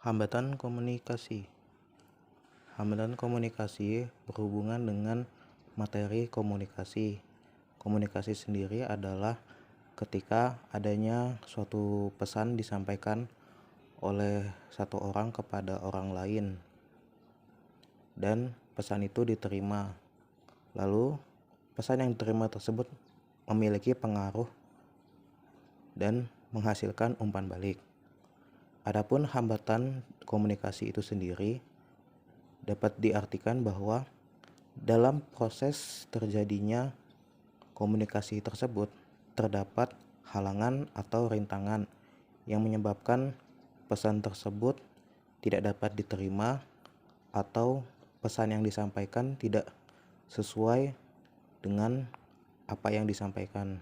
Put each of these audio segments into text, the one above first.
Hambatan komunikasi. Hambatan komunikasi berhubungan dengan materi komunikasi. Komunikasi sendiri adalah ketika adanya suatu pesan disampaikan oleh satu orang kepada orang lain dan pesan itu diterima. Lalu pesan yang diterima tersebut memiliki pengaruh dan menghasilkan umpan balik. Adapun hambatan komunikasi itu sendiri dapat diartikan bahwa dalam proses terjadinya komunikasi tersebut terdapat halangan atau rintangan yang menyebabkan pesan tersebut tidak dapat diterima atau pesan yang disampaikan tidak sesuai dengan apa yang disampaikan.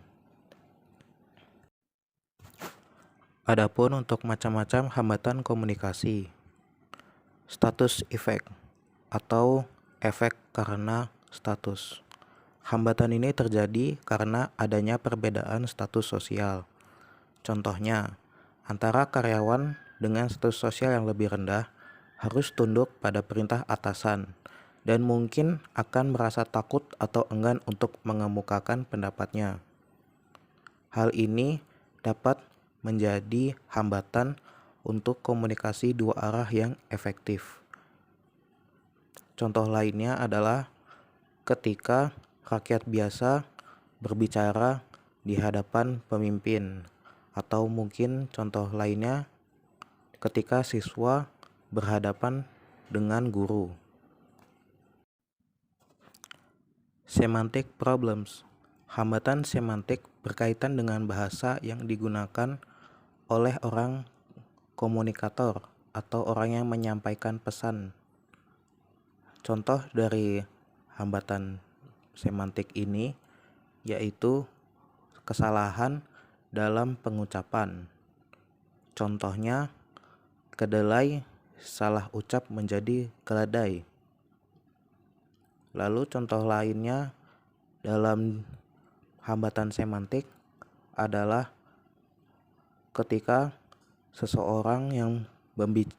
Adapun untuk macam-macam hambatan komunikasi, status effect atau efek karena status. Hambatan ini terjadi karena adanya perbedaan status sosial. Contohnya, antara karyawan dengan status sosial yang lebih rendah harus tunduk pada perintah atasan dan mungkin akan merasa takut atau enggan untuk mengemukakan pendapatnya. Hal ini dapat menjadi hambatan untuk komunikasi dua arah yang efektif. Contoh lainnya adalah ketika rakyat biasa berbicara di hadapan pemimpin, atau mungkin contoh lainnya ketika siswa berhadapan dengan guru. Semantic problems. Hambatan semantik berkaitan dengan bahasa yang digunakan oleh orang komunikator atau orang yang menyampaikan pesan. Contoh dari hambatan semantik ini yaitu kesalahan dalam pengucapan. Contohnya, kedelai salah ucap menjadi keledai. Lalu contoh lainnya dalam hambatan semantik adalah ketika seseorang yang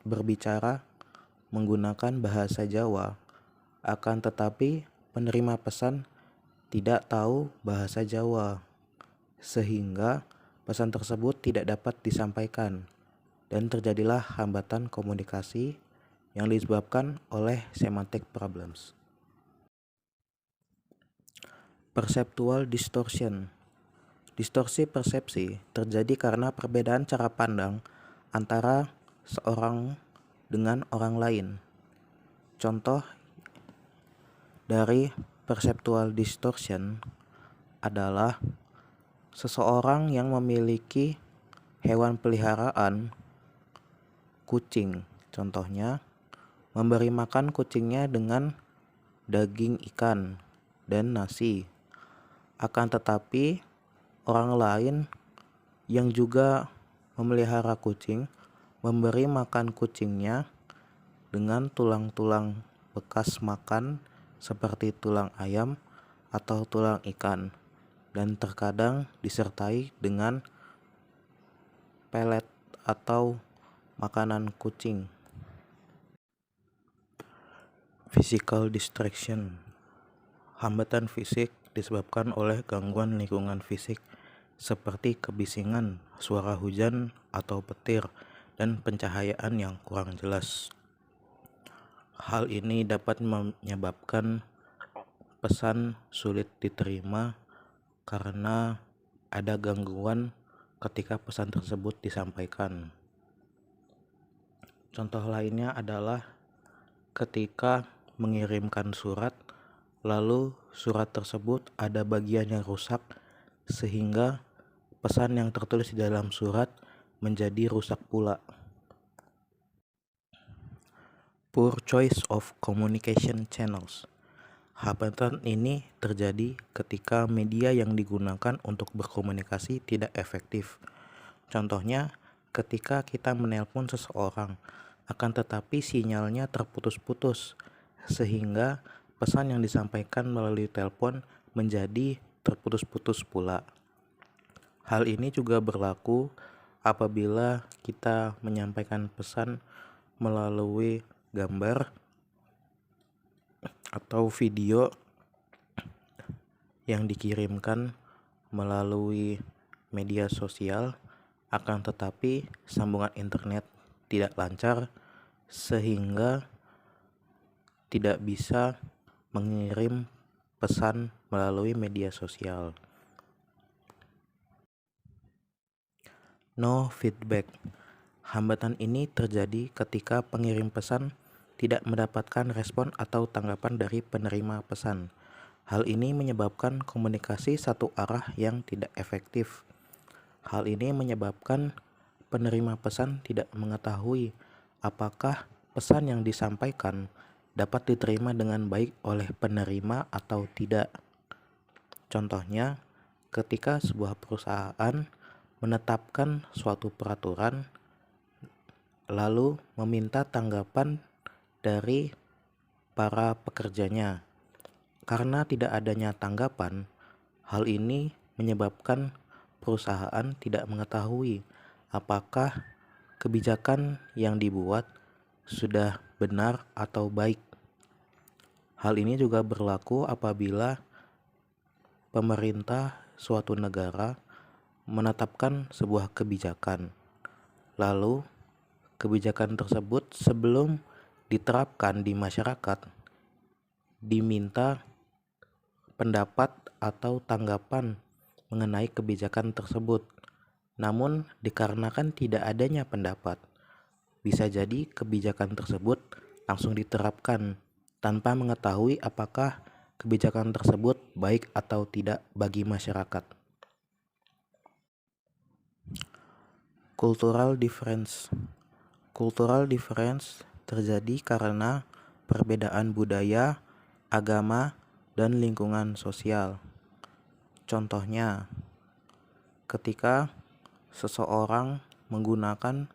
berbicara menggunakan bahasa Jawa, akan tetapi penerima pesan tidak tahu bahasa Jawa, sehingga pesan tersebut tidak dapat disampaikan dan terjadilah hambatan komunikasi yang disebabkan oleh semantic problems. Perceptual distortion. Distorsi persepsi terjadi karena perbedaan cara pandang antara seorang dengan orang lain. Contoh dari perceptual distortion adalah seseorang yang memiliki hewan peliharaan, kucing. Contohnya, memberi makan kucingnya dengan daging ikan dan nasi. Akan tetapi orang lain yang juga memelihara kucing memberi makan kucingnya dengan tulang-tulang bekas makan seperti tulang ayam atau tulang ikan, dan terkadang disertai dengan pelet atau makanan kucing. Physical distraction. Hambatan fisik disebabkan oleh gangguan lingkungan fisik seperti kebisingan, suara hujan atau petir, dan pencahayaan yang kurang jelas. Hal ini dapat menyebabkan pesan sulit diterima karena ada gangguan ketika pesan tersebut disampaikan. Contoh lainnya adalah ketika mengirimkan surat, lalu surat tersebut ada bagian yang rusak sehingga pesan yang tertulis di dalam surat menjadi rusak pula. Poor choice of communication channels. Hambatan ini terjadi ketika media yang digunakan untuk berkomunikasi tidak efektif. Contohnya, ketika kita menelpon seseorang, akan tetapi sinyalnya terputus-putus, sehingga pesan yang disampaikan melalui telepon menjadi terputus-putus pula. Hal ini juga berlaku apabila kita menyampaikan pesan melalui gambar atau video yang dikirimkan melalui media sosial, akan tetapi sambungan internet tidak lancar sehingga tidak bisa mengirim pesan melalui media sosial. No feedback. Hambatan ini terjadi ketika pengirim pesan tidak mendapatkan respon atau tanggapan dari penerima pesan. Hal ini menyebabkan komunikasi satu arah yang tidak efektif. Hal ini menyebabkan penerima pesan tidak mengetahui apakah pesan yang disampaikan dapat diterima dengan baik oleh penerima atau tidak. Contohnya, ketika sebuah perusahaan menetapkan suatu peraturan lalu meminta tanggapan dari para pekerjanya. Karena tidak adanya tanggapan, hal ini menyebabkan perusahaan tidak mengetahui apakah kebijakan yang dibuat sudah benar atau baik. Hal ini juga berlaku apabila pemerintah suatu negara menetapkan sebuah kebijakan. Lalu, kebijakan tersebut sebelum diterapkan di masyarakat diminta pendapat atau tanggapan mengenai kebijakan tersebut. Namun, dikarenakan tidak adanya pendapat, bisa jadi kebijakan tersebut langsung diterapkan tanpa mengetahui apakah kebijakan tersebut baik atau tidak bagi masyarakat. Cultural difference. Cultural difference terjadi karena perbedaan budaya, agama, dan lingkungan sosial. Contohnya, ketika seseorang menggunakan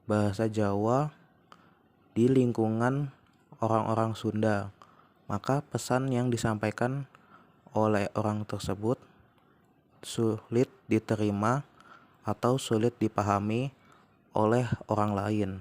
bahasa Jawa di lingkungan orang-orang Sunda, maka pesan yang disampaikan oleh orang tersebut sulit diterima atau sulit dipahami oleh orang lain.